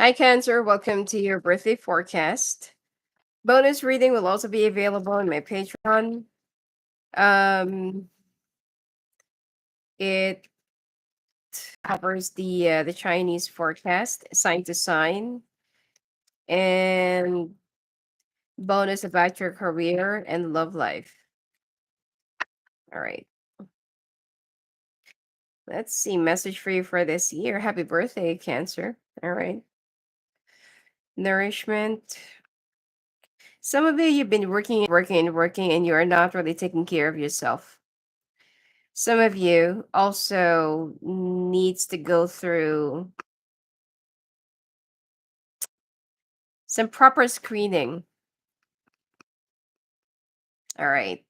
Hi, Cancer. Welcome to your birthday forecast. Bonus reading will also be available on my Patreon. Um, it covers the Chinese forecast, sign to sign, and bonus about your career and love life. All right. Let's see. Message for you for this year. Happy birthday, Cancer. All right. Nourishment. Some of you, you've been working, and you are not really taking care of yourself. Some of you also needs to go through some proper screening. All right.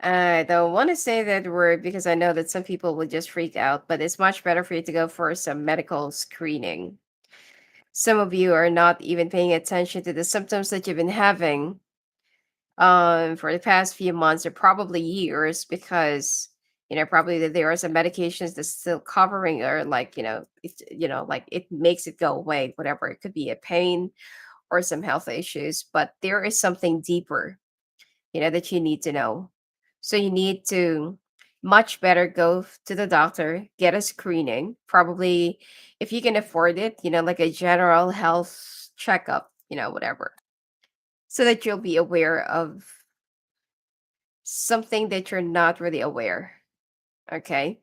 I don't want to say that word because I know that some people will just freak out, but it's much better for you to go for some medical screening. Some of you are not even paying attention to the symptoms that you've been having for the past few months or probably years because probably that there are some medications that's still covering or like it's like it makes it go away, whatever. It could be a pain or some health issues, but there is something deeper, that you need to know. So you need to much better go to the doctor, get a screening, probably if you can afford it, like a general health checkup, whatever, so that you'll be aware of something that you're not really aware. Okay.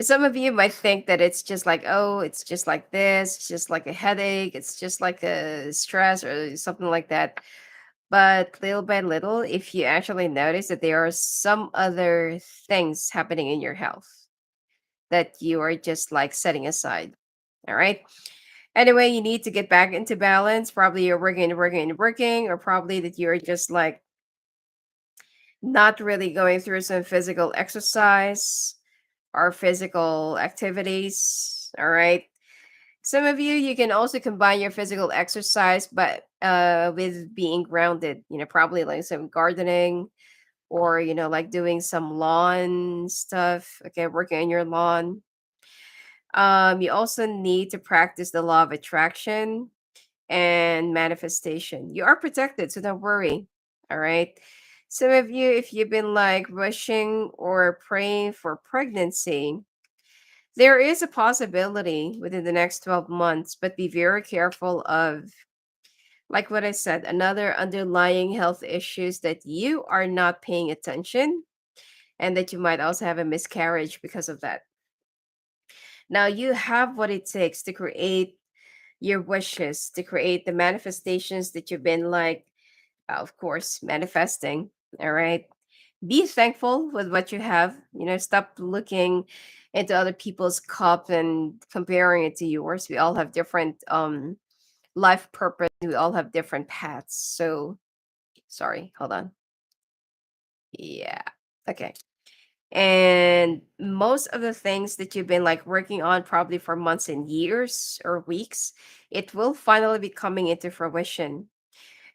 Some of you might think that it's just like, oh, it's just like this, it's just like a headache, it's just like a stress or something like that. But little by little, if you actually notice that there are some other things happening in your health that you are just like setting aside. All right. Anyway, you need to get back into balance. Probably you're working and working and working, or probably that you're just like not really going through some physical exercise or physical activities. All right. Some of you, you can also combine your physical exercise, but with being grounded, probably like some gardening or, like doing some lawn stuff. Okay. Working on your lawn. You also need to practice the law of attraction and manifestation. You are protected, so don't worry. All right. Some of you, if you've been like wishing or praying for pregnancy, there is a possibility within the next 12 months, but be very careful of, like what I said, another underlying health issues that you are not paying attention and that you might also have a miscarriage because of that. Now, you have what it takes to create your wishes, to create the manifestations that you've been like, of course, manifesting. All right. Be thankful with what you have. Stop looking into other people's cup and comparing it to yours. We all have different life purpose. We all have different paths. So sorry, hold on. Yeah. Okay. And most of the things that you've been like working on probably for months and years or weeks, it will finally be coming into fruition.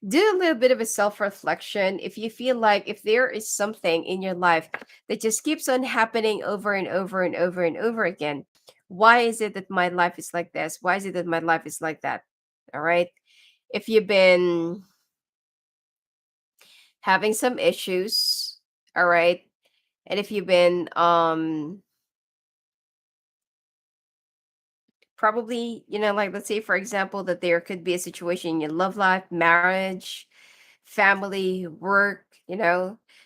Do a little bit of a self reflection. If you feel like if there is something in your life that just keeps on happening over and over and over and over again, why is it that my life is like this? Why is it that my life is like that? All right. If you've been having some issues, all right, and if you've been probably, like let's say for example that there could be a situation in your love life, marriage, family, work,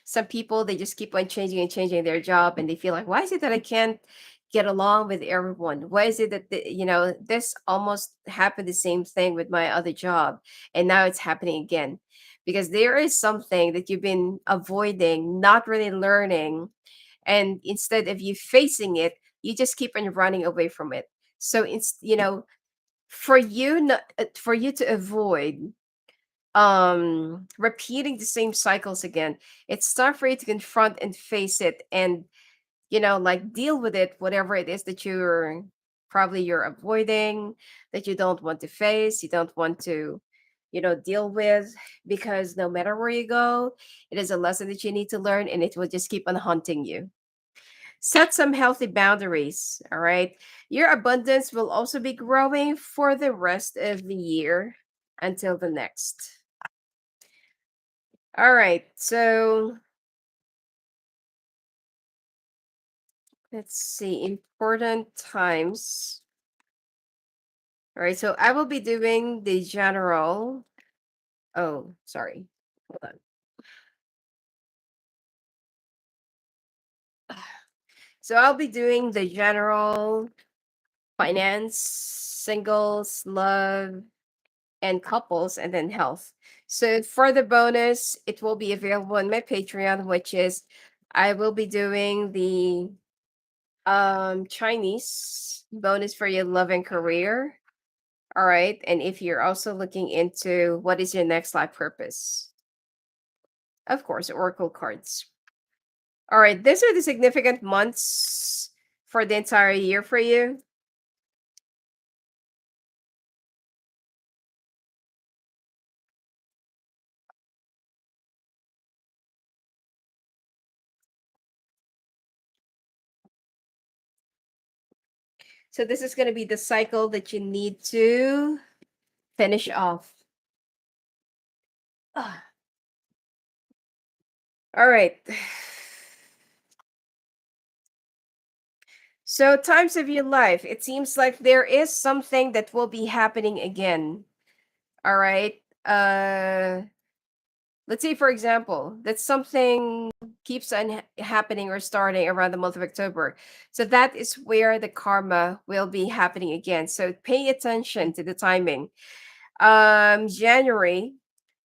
some people they just keep on changing and changing their job and they feel like, why is it that I can't get along with everyone? Why is it that this almost happened the same thing with my other job and now it's happening again? Because there is something that you've been avoiding, not really learning, and instead of you facing it, you just keep on running away from it. So it's, for you not, for you to avoid repeating the same cycles again, it's time for you to confront and face it and like deal with it, whatever it is that you're avoiding, that you don't want to face, you don't want to deal with, because no matter where you go, it is a lesson that you need to learn and it will just keep on haunting you. Set some healthy boundaries. All right. Your abundance will also be growing for the rest of the year until the next. All right. So let's see. Important times. All right. So I will be doing the general. Oh, sorry. Hold on. So I'll be doing the general finance, singles, love, and couples, and then health. So for the bonus, it will be available on my Patreon, which is I will be doing the Chinese bonus for your love and career. All right. And if you're also looking into what is your next life purpose, of course, Oracle cards. All right. These are the significant months for the entire year for you. So this is going to be the cycle that you need to finish off. Ah, all right. So times of your life, it seems like there is something that will be happening again. All right. Let's say for example, that something keeps on happening or starting around the month of October. So that is where the karma will be happening again. So pay attention to the timing. January,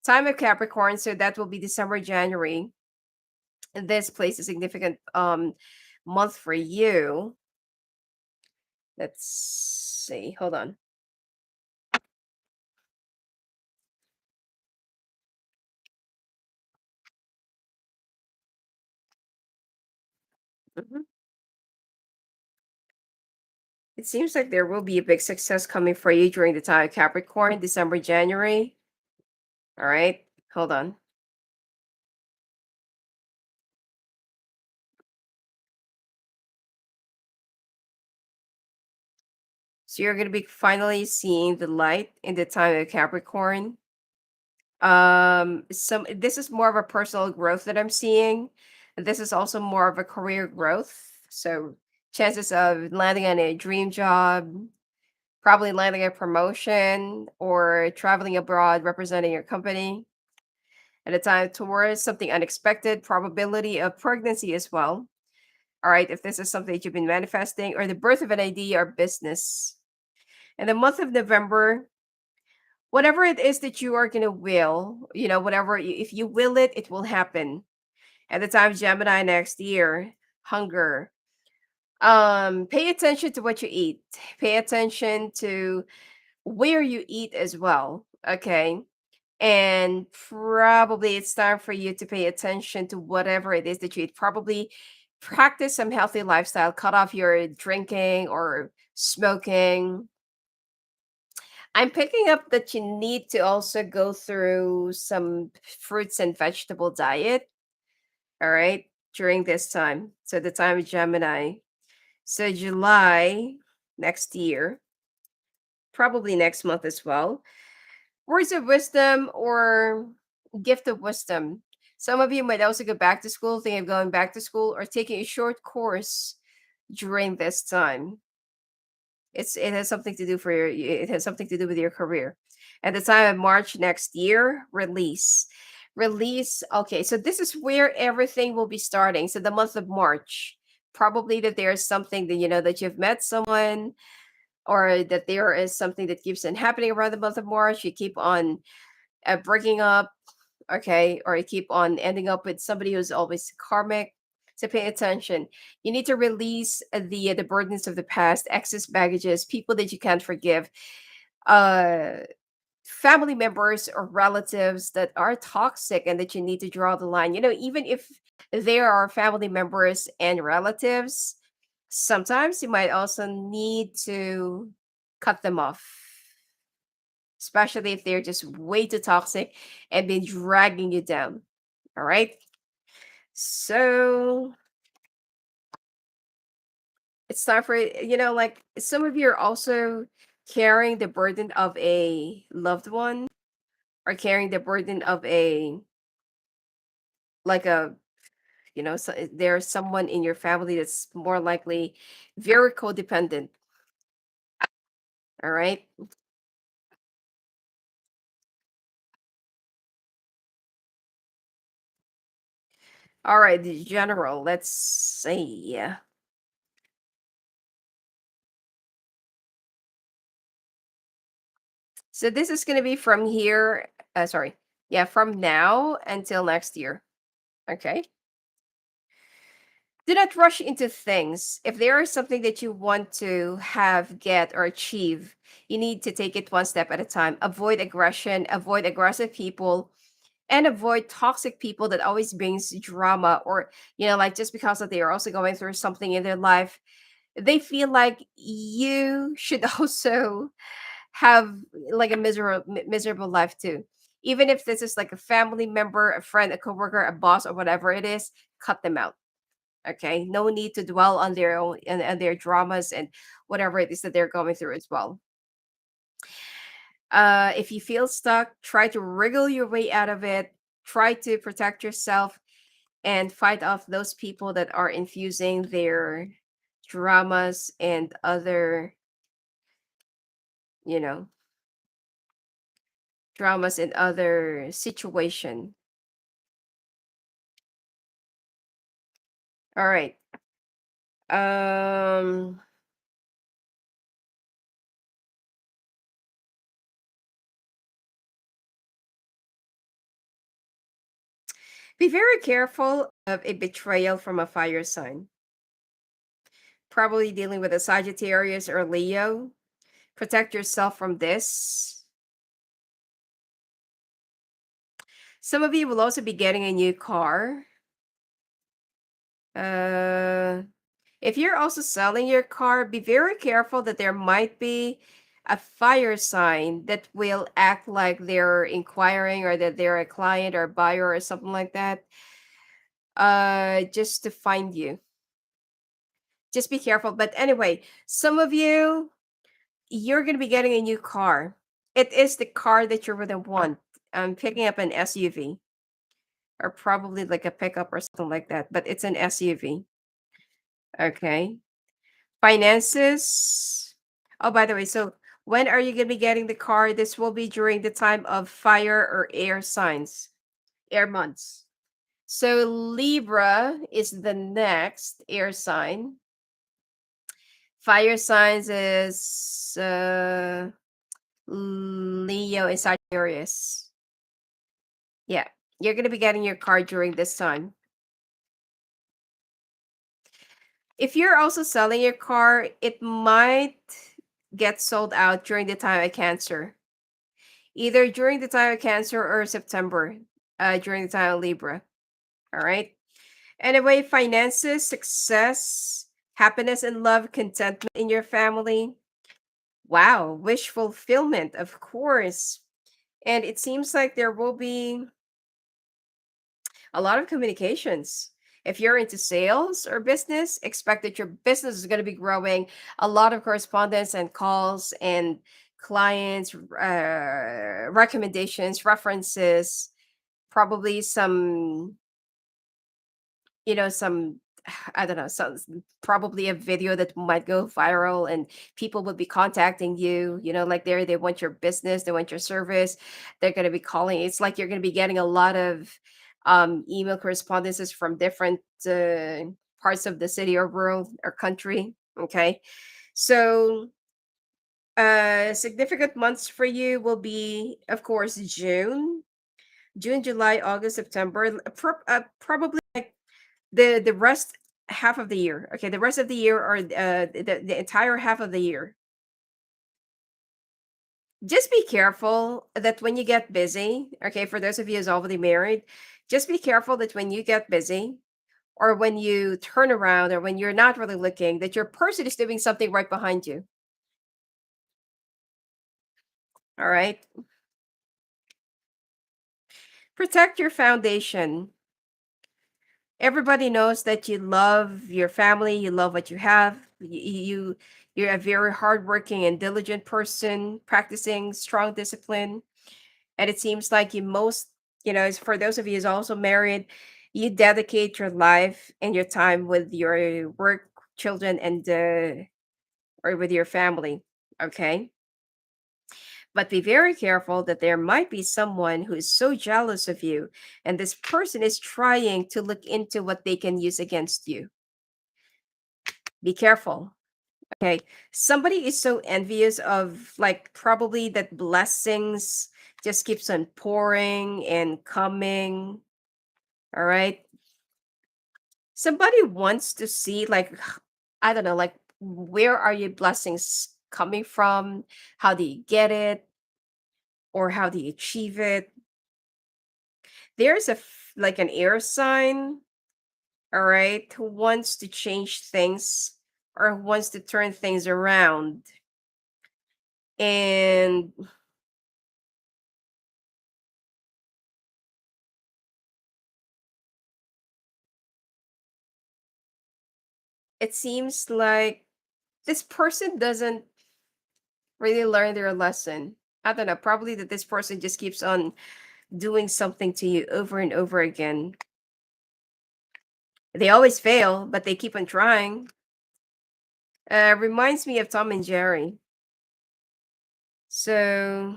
time of Capricorn, so that will be December, January. This plays a significant month for you. Let's see. Hold on. Mhm. It seems like there will be a big success coming for you during the time of Capricorn, December, January. All right. Hold on. So you're going to be finally seeing the light in the time of Capricorn. Some this is more of a personal growth that I'm seeing. This is also more of a career growth. So chances of landing on a dream job, probably landing a promotion or traveling abroad representing your company. At a time towards something unexpected, probability of pregnancy as well. All right, if this is something that you've been manifesting, or the birth of an idea or business. In the month of November, whatever it is that you are gonna will, whatever if you will it, it will happen. At the time of Gemini next year, hunger. Pay attention to what you eat. Pay attention to where you eat as well. Okay. And probably it's time for you to pay attention to whatever it is that you eat. Probably practice some healthy lifestyle, cut off your drinking or smoking. I'm picking up that you need to also go through some fruits and vegetable diet, all right, during this time. So the time of Gemini. So July next year, probably next month as well. Words of wisdom or gift of wisdom. Some of you might also go back to school, think of going back to school or taking a short course during this time. It has something to do for your it has something to do with your career. At the time of March next year, release. Release. Okay, so this is where everything will be starting. So the month of March, probably that there's something that that you've met someone or that there is something that keeps on happening around the month of March. You keep on breaking up, okay, or you keep on ending up with somebody who's always karmic. So pay attention. You need to release the burdens of the past, excess baggages, people that you can't forgive, uh, family members or relatives that are toxic and that you need to draw the line. Even if there are family members and relatives, sometimes you might also need to cut them off, especially if they're just way too toxic and been dragging you down. All right. So It's time for like some of you are also carrying the burden of a loved one, or carrying the burden of a like a so there's someone in your family that's more likely very codependent. All right. All right, the general. Let's see. So this is going to be from here. Sorry. Yeah, from now until next year. Okay. Do not rush into things. If there is something that you want to have, get, or achieve, you need to take it one step at a time. Avoid aggression, avoid aggressive people, and avoid toxic people that always brings drama, or like just because that they are also going through something in their life, they feel like you should also have like a miserable life too. Even if this is like a family member, a friend, a coworker, a boss, or whatever it is, cut them out. Okay, no need to dwell on their own and their dramas and whatever it is that they're going through as well. If you feel stuck, try to wriggle your way out of it. Try to protect yourself and fight off those people that are infusing their dramas and other, you know, dramas and other situation. All right. Um, be very careful of a betrayal from a fire sign. Probably dealing with a Sagittarius or Leo. Protect yourself from this. Some of you will also be getting a new car. Uh, if you're also selling your car, be very careful that there might be a fire sign that will act like they're inquiring, or that they're a client or buyer or something like that. Just to find you. Just be careful. But anyway, some of you, you're gonna be getting a new car. It is the car that you're gonna want. I'm picking up an SUV, or probably like a pickup or something like that, but it's an SUV. Okay. Finances. Oh, by the way, so when are you going to be getting the car? This will be during the time of fire or air signs, air months. So Libra is the next air sign. Fire signs is Leo and Sagittarius. Yeah, you're going to be getting your car during this time. If you're also selling your car, it might get sold out during the time of Cancer. Either during the time of Cancer or September, during the time of Libra. All right. Anyway, finances, success, happiness and love, contentment in your family. Wow, wish fulfillment, of course. And it seems like there will be a lot of communications. If you're into sales or business, expect that your business is going to be growing. A lot of correspondence and calls and clients, recommendations, references, probably some, some, I don't know, some, probably a video that might go viral, and people will be contacting you, like they want your business, they want your service, they're going to be calling. It's like you're going to be getting a lot of email correspondences from different parts of the city or world or country. Okay. So significant months for you will be, of course, June, July, August, September, probably like the rest half of the year. Okay, the rest of the year, or the entire half of the year. Just be careful that when you get busy, okay, for those of you who's already married, just be careful that when you get busy, or when you turn around, or when you're not really looking, that your person is doing something right behind you. All right. Protect your foundation. Everybody knows that you love your family, you love what you have. You're a very hardworking and diligent person, practicing strong discipline. And it seems like you most, for those of you who's also married, you dedicate your life and your time with your work, children, and or with your family. Okay. But be very careful that there might be someone who is so jealous of you, and this person is trying to look into what they can use against you. Be careful. Okay. Somebody is so envious of, like, probably that blessings just keeps on pouring and coming. All right. Somebody wants to see, like, I don't know, like, where are your blessings coming from? How do you get it? Or how do you achieve it? There's like an air sign, all right, who wants to change things or who wants to turn things around. And it seems like this person doesn't really learn their lesson. I don't know, probably that this person just keeps on doing something to you over and over again. They always fail, but they keep on trying. Reminds me of Tom and Jerry. So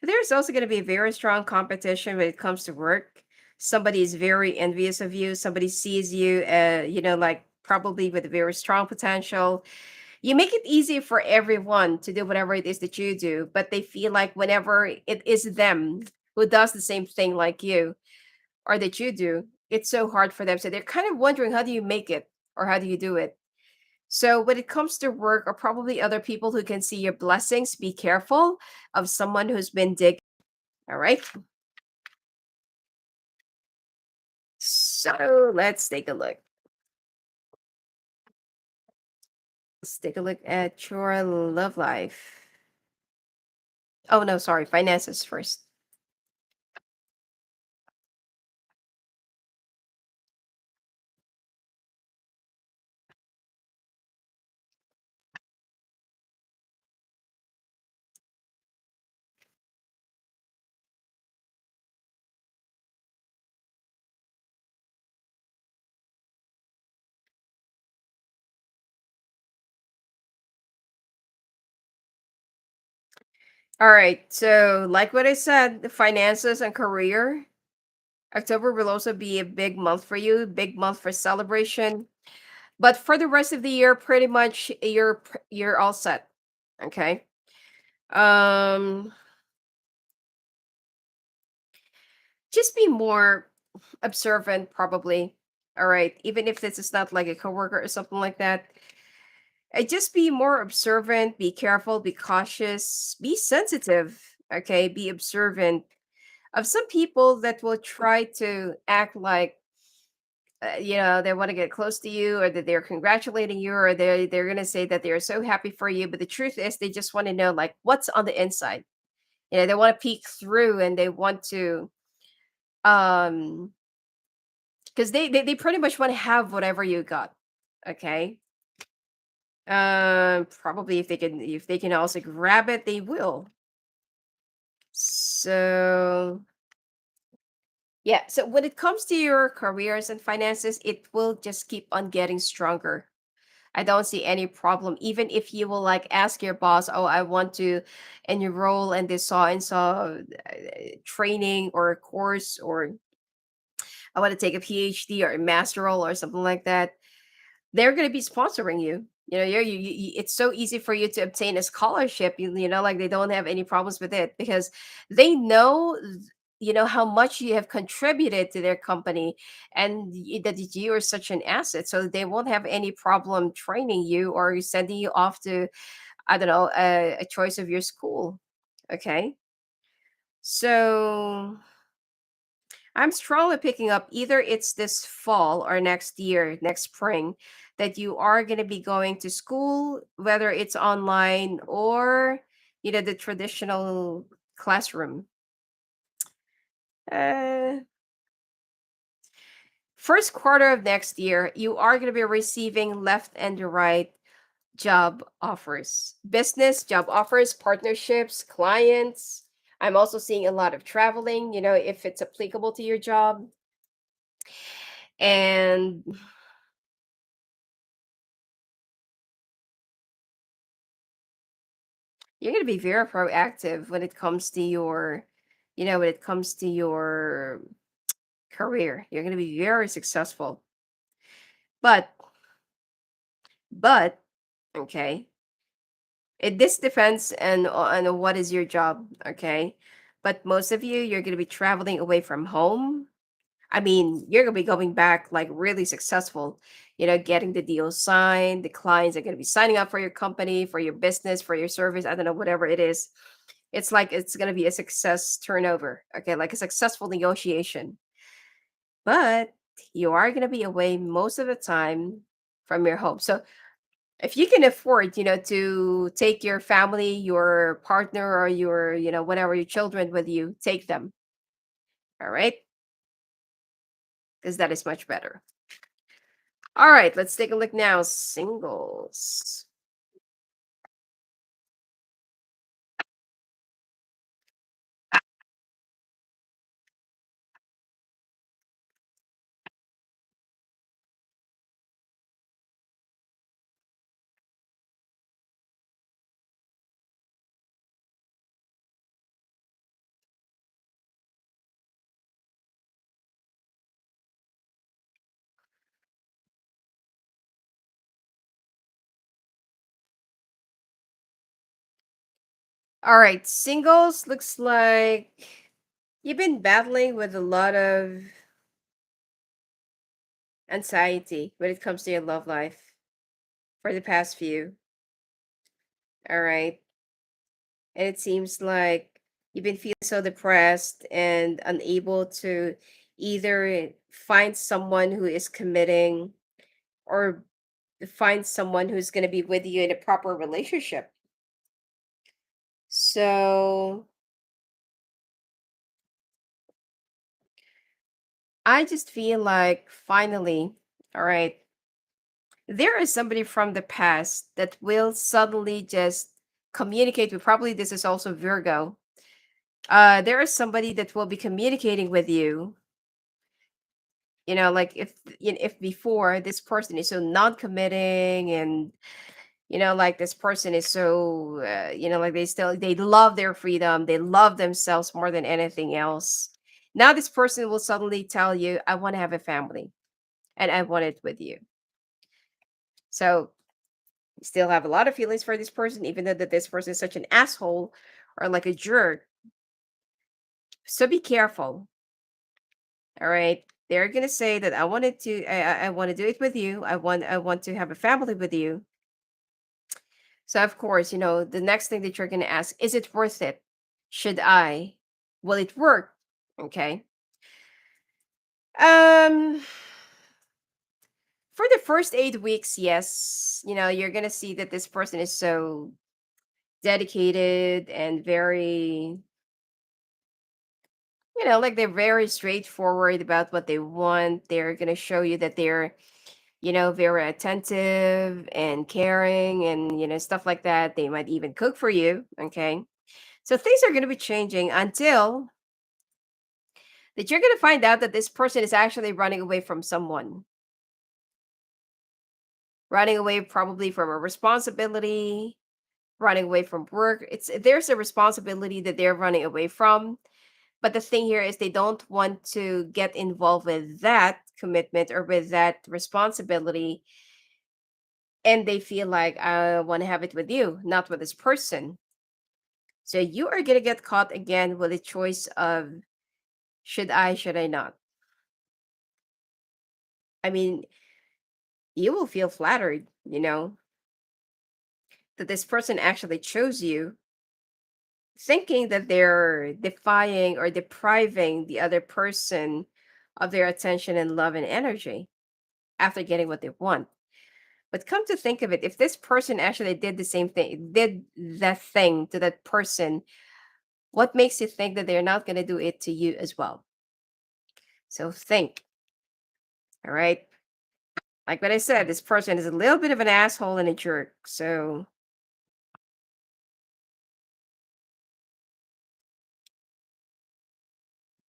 there's also going to be a very strong competition when it comes to work. Somebody is very envious of you. Somebody sees you, like, probably with a very strong potential. You make it easy for everyone to do whatever it is that you do, but they feel like whenever it is them who does the same thing like you or that you do, it's so hard for them. So they're kind of wondering, how do you make it or how do you do it? So when it comes to work or probably other people who can see your blessings, be careful of someone who's been digging. All right. So let's take a look. Let's take a look at your love life. Oh, no, sorry. Finances first. All right. So, like what I said, the finances and career, October will also be a big month for you, big month for celebration. But for the rest of the year, pretty much you're all set. Okay. Um, just be more observant, probably. All right. Even if this is not like a coworker or something like that, just be more observant, be careful, be cautious, be sensitive. Okay. Be observant of some people that will try to act like, they want to get close to you, or that they're congratulating you, or they're going to say that they're so happy for you, but the truth is they just want to know, like, what's on the inside. They want to peek through, and they want to, um because they pretty much want to have whatever you got. Okay. Probably if they can also grab it, they will. So yeah, so when it comes to your careers and finances, it will just keep on getting stronger. I don't see any problem, even if you will, like, ask your boss, "Oh, I want to enroll in this so and so training or a course, or I want to take a PhD or a master role or something like that." They're going to be sponsoring you. It's so easy for you to obtain a scholarship. Like, they don't have any problems with it because they know, how much you have contributed to their company, and that you are such an asset. So they won't have any problem training you or sending you off to, I don't know, a choice of your school. Okay. So I'm strongly picking up, either it's this fall or next year, next spring, that you are going to be going to school, whether it's online or, the traditional classroom. Uh, First quarter of next year, you are going to be receiving left and right job offers, business job offers, partnerships, clients. I'm also seeing a lot of traveling, if it's applicable to your job. And you're going to be very proactive when it comes to when it comes to your career. You're going to be very successful. But, but, okay, this depends on what is your job, okay? But most of you're going to be traveling away from home. I mean, you're gonna be going back like really successful, getting the deal signed. The clients are gonna be signing up for your company, for your business, for your service. I don't know, whatever it is. It's like it's gonna be a success turnover, okay, like a successful negotiation. But you are gonna be away most of the time from your home. So if you can afford, to take your family, your partner, or your, whatever your children with you, take them. All right, because that is much better. All right, let's take a look now. Singles. All right, singles looks like you've been battling with a lot of anxiety when it comes to your love life for the past few. All right. And it seems like you've been feeling so depressed and unable to either find someone who is committing or find someone who's going to be with you in a proper relationship. So I just feel like finally, all right, there is somebody from the past that will suddenly just communicate with, probably this is also Virgo. There is somebody that will be communicating with you. Like if before this person is so non-committing, and like this person is so like they love their freedom, they love themselves more than anything else. Now this person will suddenly tell you, I want to have a family and I want it with you. So you still have a lot of feelings for this person, even though that this person is such an asshole or like a jerk. So be careful. All right. They're gonna say that I want to do it with you. I want to have a family with you. So of course, the next thing that you're gonna ask, is it worth it? Should I? Will it work? Okay. Um for the first 8 weeks, yes. You're gonna see that this person is so dedicated and very, like they're very straightforward about what they want. They're going to show you that they're, very attentive and caring and, stuff like that. They might even cook for you. Okay. So things are going to be changing until that you're going to find out that this person is actually running away from someone, running away probably from a responsibility, running away from work. There's a responsibility that they're running away from. But the thing here is they don't want to get involved with that commitment or with that responsibility. And they feel like, I want to have it with you, not with this person. So you are going to get caught again with a choice of, should I not? I mean, you will feel flattered, that this person actually chose you, thinking that they're defying or depriving the other person of their attention and love and energy after getting what they want. But come to think of it, if this person actually did the same thing, did that thing to that person, what makes you think that they're not going to do it to you as well? So think. All right. Like what I said, this person is a little bit of an asshole and a jerk. So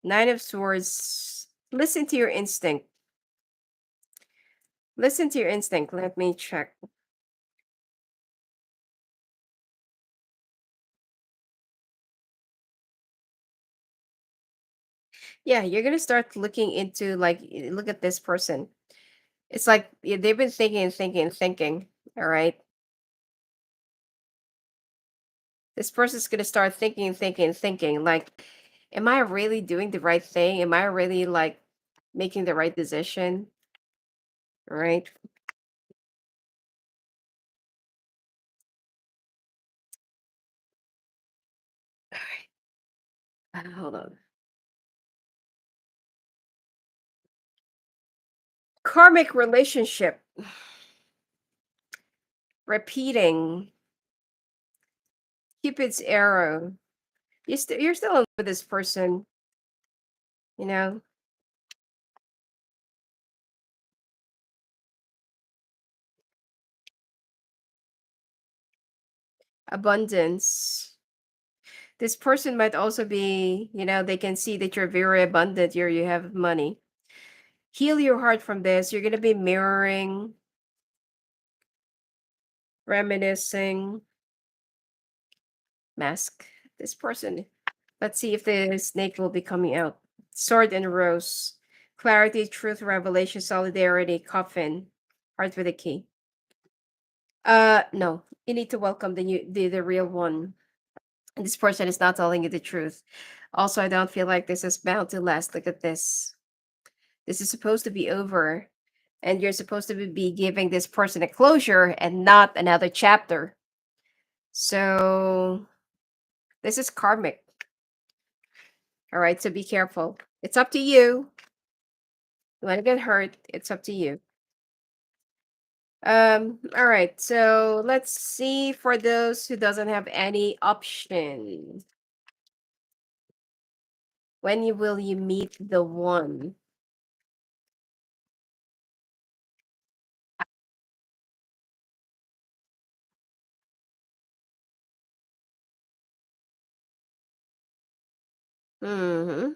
Nine of Swords. Listen to your instinct. Listen to your instinct. Let me check. Yeah, you're gonna start looking into like look at this person. It's like they've been thinking and thinking and thinking. All right. This person's gonna start thinking and thinking and thinking. Like, am I really doing the right thing? Am I really like making the right decision? All right. All right. Hold on. Karmic relationship. Repeating. Cupid's arrow. You're still in love with this person, you know. Abundance. This person might also be, they can see that you're very abundant, you have money. Heal your heart from this. You're gonna be mirroring, reminiscing, mask. This person. Let's see if the snake will be coming out. Sword and rose. Clarity, truth, revelation, solidarity, coffin. Heart with a key. No. You need to welcome the real one. This person is not telling you the truth. Also, I don't feel like this is bound to last. Look at this. This is supposed to be over. And you're supposed to be giving this person a closure and not another chapter. So, this is karmic. All right, so be careful. It's up to you. You want to get hurt, it's up to you. All right, so let's see for those who doesn't have any option. Will you meet the one? Mm-hmm.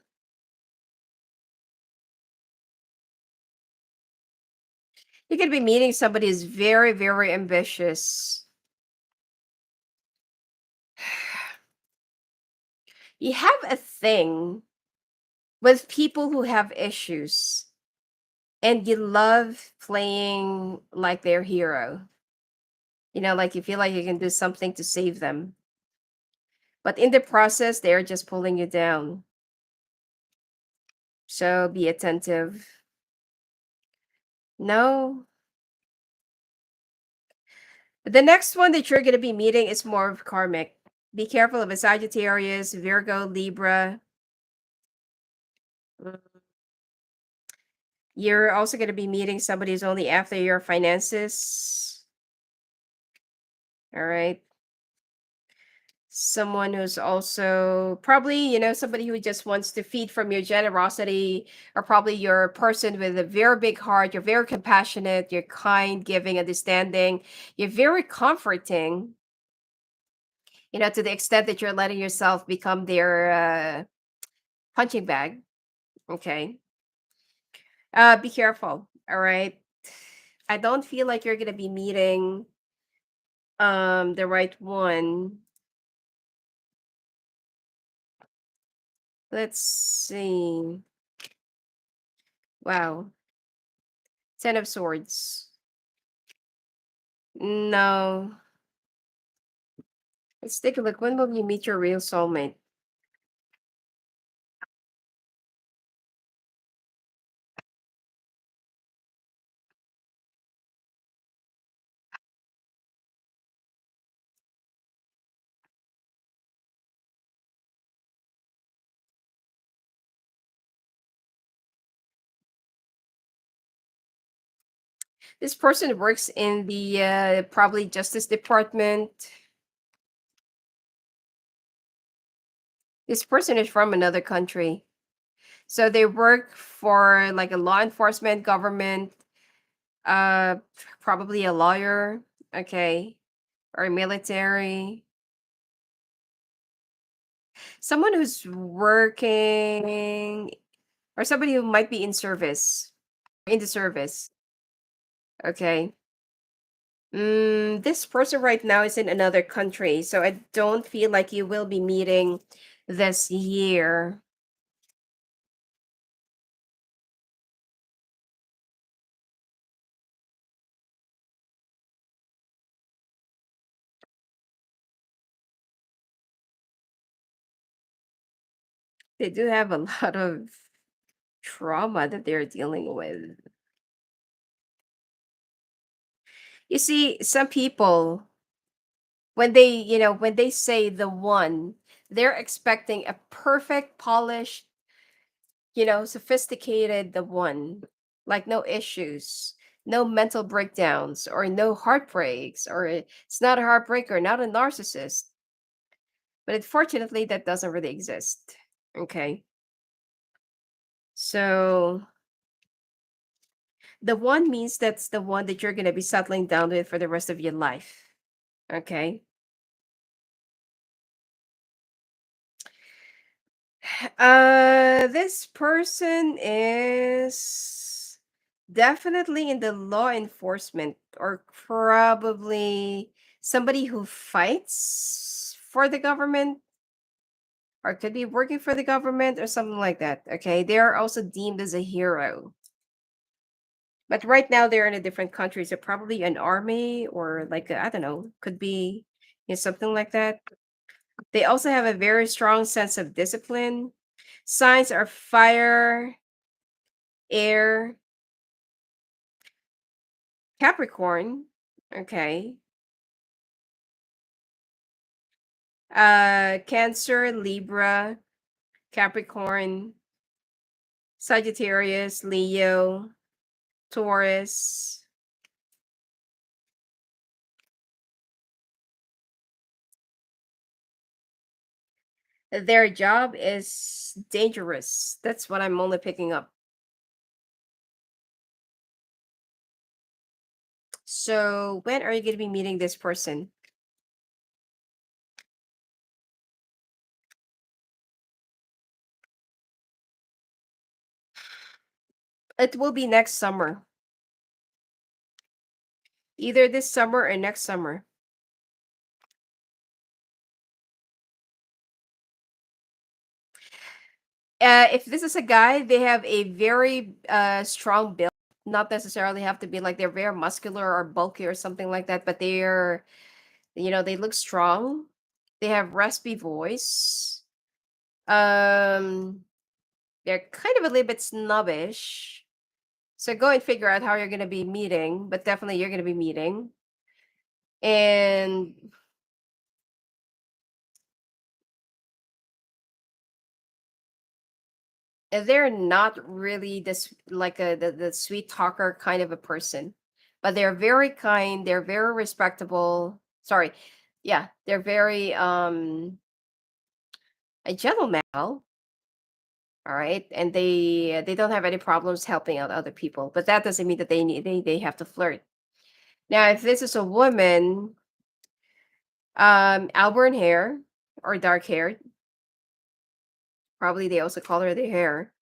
You're gonna be meeting somebody who's very, very ambitious. You have a thing with people who have issues, and you love playing like their hero. Like you feel like you can do something to save them. But in the process, they're just pulling you down. So be attentive. No. The next one that you're going to be meeting is more of karmic. Be careful of a Sagittarius, Virgo, Libra. Mm. You're also going to be meeting somebody who's only after your finances. All right. Someone who's also probably, somebody who just wants to feed from your generosity, or probably you're a person with a very big heart. You're very compassionate, you're kind, giving, understanding. You're very comforting, to the extent that you're letting yourself become their punching bag. Okay. Be careful. All right. I don't feel like you're gonna be meeting the right one. Let's see. Wow. Ten of Swords. No. Let's take a look. When will you meet your real soulmate? This person works in the probably Justice Department. This person is from another country. So they work for like a law enforcement, government, uh, probably a lawyer, okay, or military. Someone who's working, or somebody who might be in service, in the service. Okay. This person right now is in another country, so I don't feel like you will be meeting this year. They do have a lot of trauma that they're dealing with. You see, some people, when when they say the one, they're expecting a perfect, polished, sophisticated the one, like no issues, no mental breakdowns, or no heartbreaks, or it's not a heartbreaker, not a narcissist. But unfortunately, that doesn't really exist. Okay. So the one means that's the one that you're going to be settling down with for the rest of your life. Okay. This person is definitely in the law enforcement, or probably somebody who fights for the government, or could be working for the government or something like that. Okay. They are also deemed as a hero. But right now they're in a different country, so probably an army, or like I don't know, could be something like that. They also have a very strong sense of discipline. Signs are fire, air, Capricorn, okay. Cancer, Libra, Capricorn, Sagittarius, Leo, Taurus. Their job is dangerous. That's what I'm only picking up. So, when are you going to be meeting this person? It will be next summer. Either this summer or next summer. If this is a guy, they have a very strong build. Not necessarily have to be like they're very muscular or bulky or something like that, but they're, they look strong. They have raspy voice. Um, they're kind of a little bit snobbish. So go and figure out how you're gonna be meeting, but definitely you're gonna be meeting. And they're not really this like the sweet talker kind of a person, but they're very kind. They're very respectable. Sorry, yeah, they're very a gentleman. All right, and they don't have any problems helping out other people. But that doesn't mean that they have to flirt. Now, if this is a woman, auburn hair or dark hair, probably they also color their hair.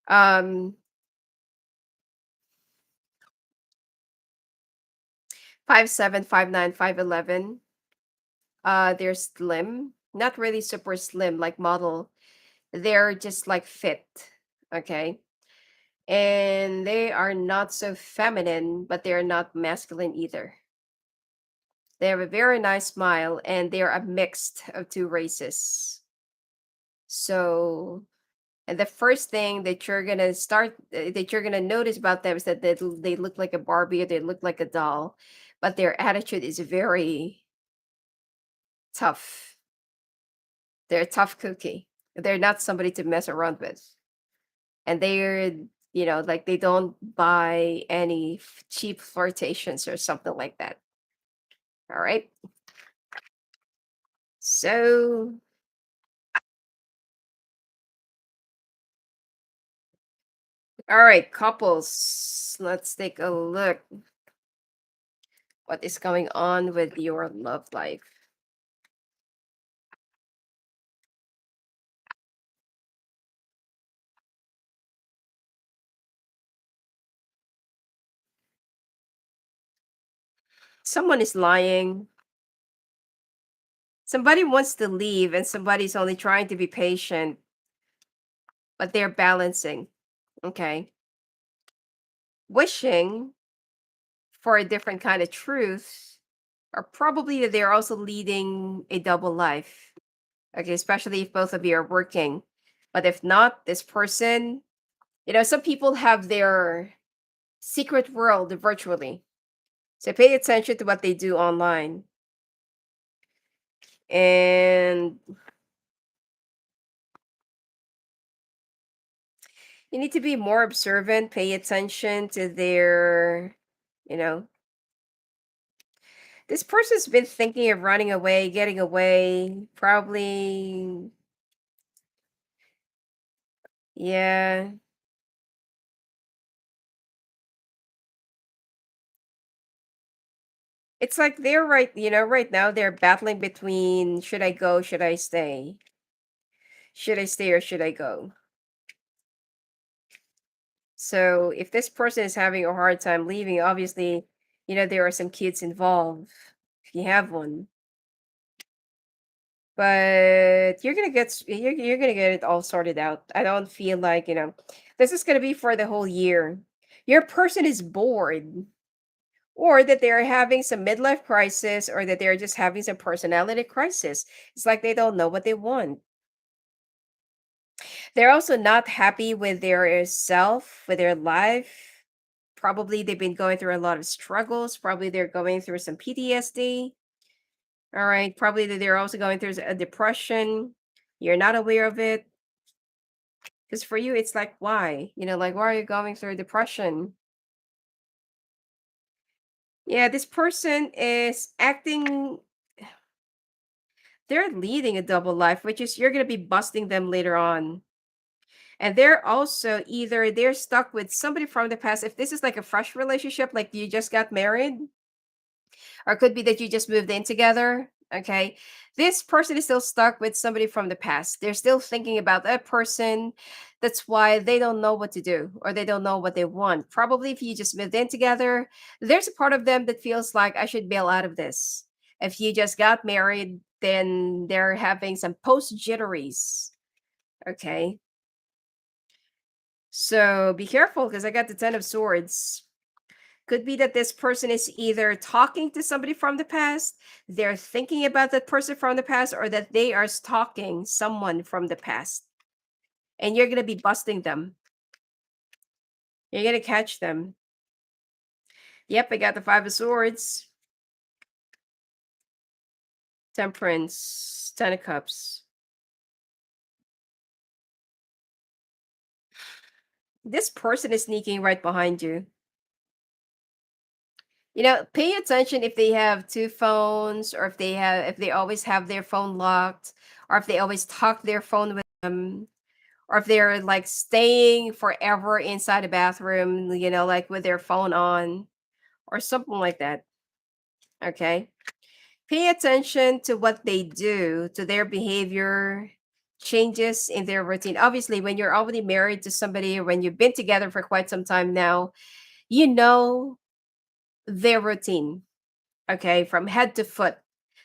Um, 5'7", 5'9", 5'11". They're slim, not really super slim like model. They're just like fit, okay? And they are not so feminine, but they're not masculine either. They have a very nice smile, and they're a mixed of two races. So, and the first thing that you're gonna notice about them is that they look like a Barbie, or they look like a doll, but their attitude is very tough. They're a tough cookie. They're not somebody to mess around with. And they're, like they don't buy any cheap flirtations or something like that. All right. So All right, couples. Let's take a look. What is going on with your love life? Someone is lying. Somebody wants to leave, and somebody's only trying to be patient, but they're balancing. Okay. Wishing for a different kind of truth, or probably that they're also leading a double life. Okay. Especially if both of you are working. But if not, this person, some people have their secret world virtually. So pay attention to what they do online. And you need to be more observant, pay attention to their, you know, this person's been thinking of running away, getting away, probably, yeah. It's like they're right now they're battling between should I go, should I stay? Should I stay or should I go? So if this person is having a hard time leaving, obviously, there are some kids involved if you have one. But you're gonna get it all sorted out. I don't feel like, this is gonna be for the whole year. Your person is bored, or that they're having some midlife crisis, or that they're just having some personality crisis. It's like they don't know what they want. They're also not happy with their self, with their life. Probably they've been going through a lot of struggles. Probably they're going through some PTSD. All right. Probably that they're also going through a depression. You're not aware of it. Because for you, it's like, why? Like, why are you going through depression? Yeah, this person is acting, they're leading a double life, which is you're going to be busting them later on. And they're also either they're stuck with somebody from the past. If this is like a fresh relationship, like you just got married, or it could be that you just moved in together. Okay. This person is still stuck with somebody from the past. They're still thinking about that person. That's why they don't know what to do or they don't know what they want. Probably if you just moved in together, there's a part of them that feels like I should bail out of this. If you just got married, then they're having some post jitteries. Okay. So be careful because I got the 10 of swords. Could be that this person is either talking to somebody from the past, they're thinking about that person from the past, or that they are stalking someone from the past. And you're going to be busting them. You're going to catch them. Yep, I got the 5 of swords, temperance, 10 of cups. This person is sneaking right behind you. Pay attention if they have two phones, or if they always have their phone locked, or if they always talk their phone with them, or if they're like staying forever inside a bathroom, like with their phone on, or something like that. Okay. Pay attention to what they do, to their behavior, changes in their routine. Obviously, when you're already married to somebody, or when you've been together for quite some time now, you know their routine, okay, from head to foot.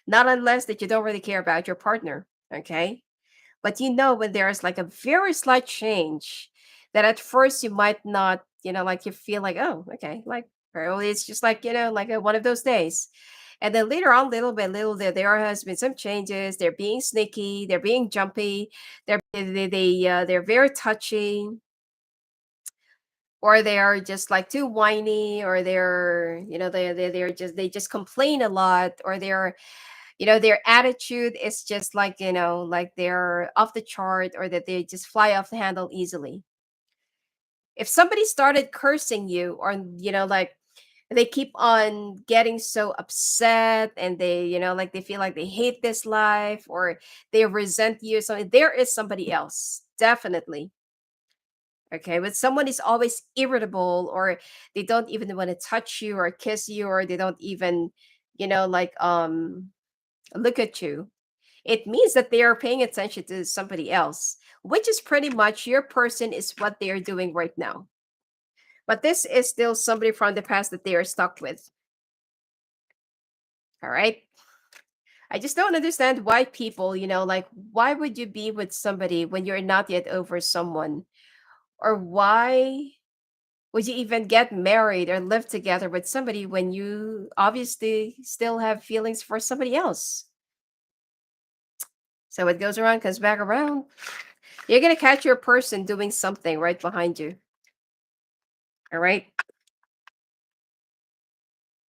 Not unless that you don't really care about your partner, okay? But when there's like a very slight change that at first you might not, like you feel like, oh, okay, like probably it's just like, like one of those days. And then later on, little by little, there has been some changes. They're being sneaky. They're being jumpy. They're very touchy, or they are just like too whiny, or they're they just complain a lot, or their attitude is just like like they're off the chart, or that they just fly off the handle easily. If somebody started cursing you, or like they keep on getting so upset, and they like they feel like they hate this life, or they resent you, so there is somebody else, definitely. Okay, but someone is always irritable, or they don't even want to touch you or kiss you, or they don't even, like look at you. It means that they are paying attention to somebody else, which is pretty much your person is what they are doing right now. But this is still somebody from the past that they are stuck with. All right. I just don't understand why people, like, why would you be with somebody when you're not yet over someone? Or why would you even get married or live together with somebody when you obviously still have feelings for somebody else? So what goes around comes back around. You're going to catch your person doing something right behind you. All right.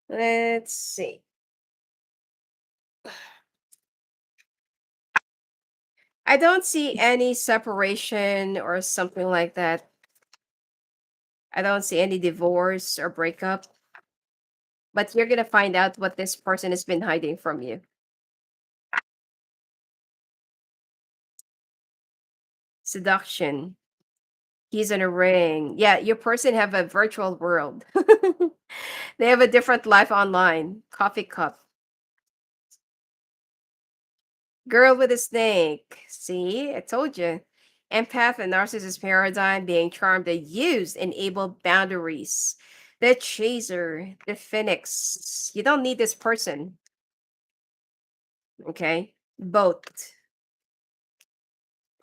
Let's see. I don't see any separation or something like that. I don't see any divorce or breakup, but you're going to find out what this person has been hiding from you. Seduction. He's in a ring. Yeah, your person have a virtual world. They have a different life online. Coffee cup. Girl with a snake. See, I told you. Empath and narcissist paradigm, being charmed, they use enable boundaries. The chaser, the phoenix. You don't need this person. Okay. Both.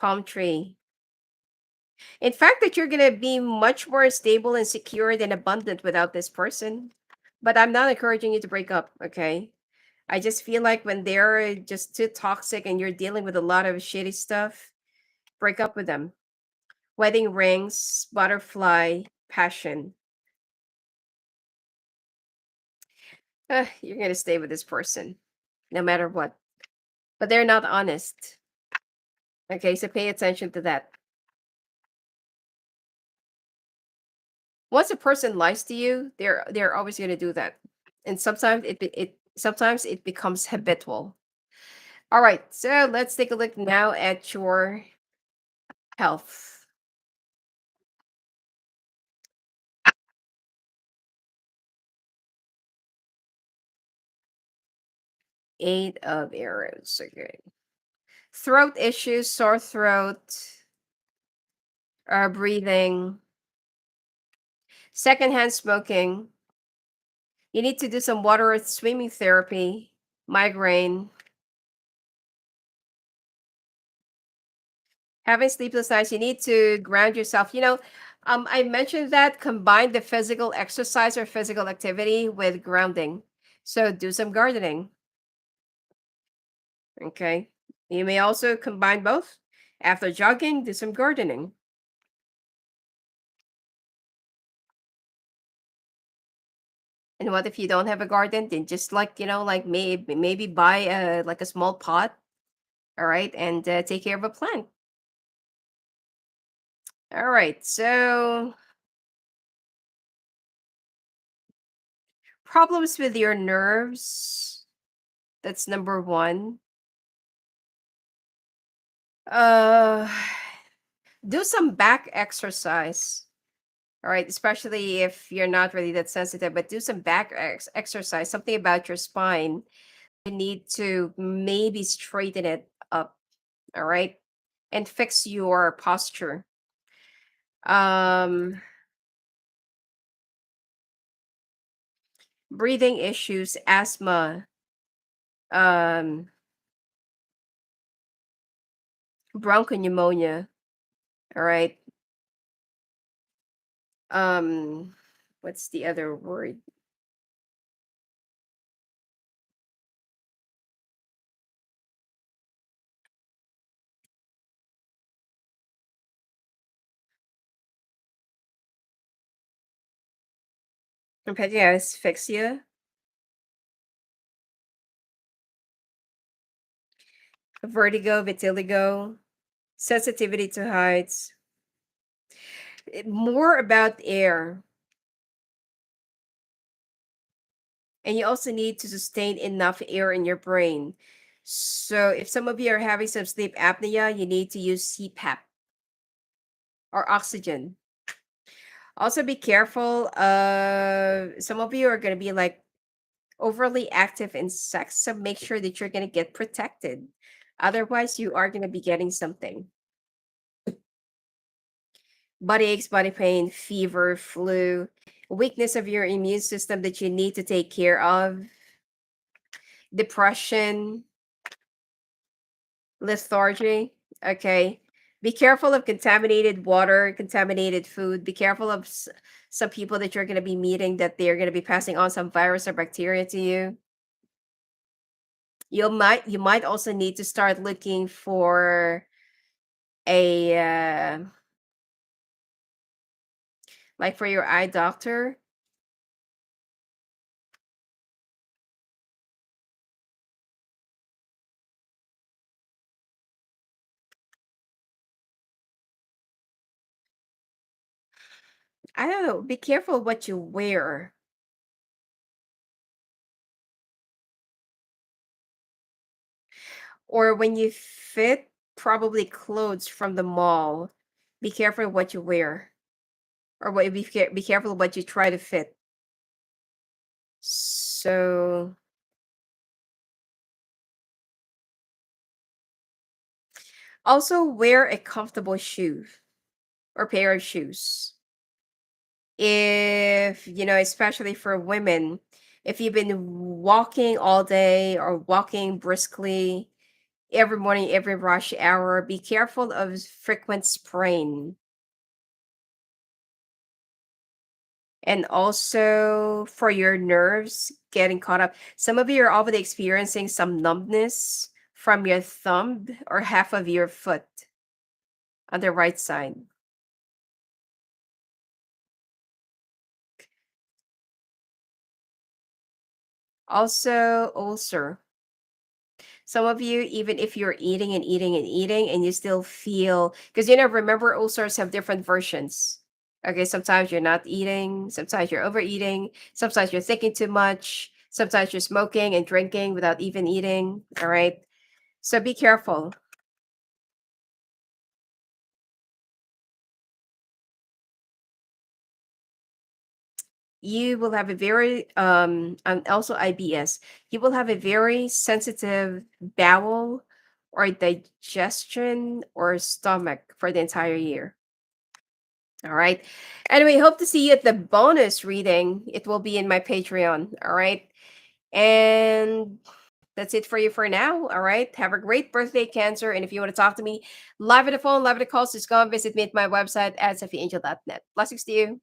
Palm tree. In fact, that you're gonna be much more stable and secure and abundant without this person. But I'm not encouraging you to break up, okay? I just feel like when they're just too toxic and you're dealing with a lot of shitty stuff, break up with them. Wedding rings, butterfly, passion. You're gonna stay with this person, no matter what. But they're not honest. Okay, so pay attention to that. Once a person lies to you, they're always gonna do that, and sometimes it becomes habitual. All right, so let's take a look now at your health. Eight of arrows. Okay. Throat issues, sore throat, breathing, secondhand smoking. You need to do some water or swimming therapy, migraine, having sleepless nights. You need to ground yourself. I mentioned that combine the physical exercise or physical activity with grounding. So do some gardening. Okay. You may also combine both. After jogging, do some gardening. And what if you don't have a garden? Then just like, like maybe buy like a small pot, all right, and take care of a plant. All right. So problems with your nerves. That's number one. Uh do some back exercise. All right, especially if you're not really that sensitive, but do some back exercise, something about your spine. You need to maybe straighten it up, all right, and fix your posture. Um, breathing issues, asthma, um, bronchopneumonia, all right. Um, what's the other word? Competitive asphyxia, vertigo, vitiligo, sensitivity to heights. More about air. And you also need to sustain enough air in your brain. So if some of you are having some sleep apnea, you need to use CPAP or oxygen. Also, be careful. Some of you are going to be like overly active in sex, so make sure that you're going to get protected. Otherwise, you are going to be getting something. Body aches, body pain, fever, flu, weakness of your immune system that you need to take care of, depression, lethargy. Okay. Be careful of contaminated water, contaminated food. Be careful of some people that you're going to be meeting that they're going to be passing on some virus or bacteria to you. You might also need to start looking for a like for your eye doctor. I don't know. Be careful what you wear. Or when you fit probably clothes from the mall, be careful what you wear. Or be careful what you try to fit. So also wear a comfortable shoe or pair of shoes. If, especially for women, if you've been walking all day or walking briskly every morning, every rush hour, be careful of frequent sprain. And also for your nerves getting caught up. Some of you are already experiencing some numbness from your thumb or half of your foot on the right side. Also, ulcer. Some of you, even if you're eating and eating and eating, and you still feel, because remember, ulcers have different versions. Okay, sometimes you're not eating, sometimes you're overeating, sometimes you're thinking too much, sometimes you're smoking and drinking without even eating. All right, so be careful. You will have a very and also IBS. You will have a very sensitive bowel or digestion or stomach for the entire year. All right. Anyway, hope to see you at the bonus reading. It will be in my Patreon. All right. And that's it for you for now. All right. Have a great birthday, Cancer. And if you want to talk to me live at the phone, live at the calls, just go and visit me at my website at sophiaangel.net. Blessings to you.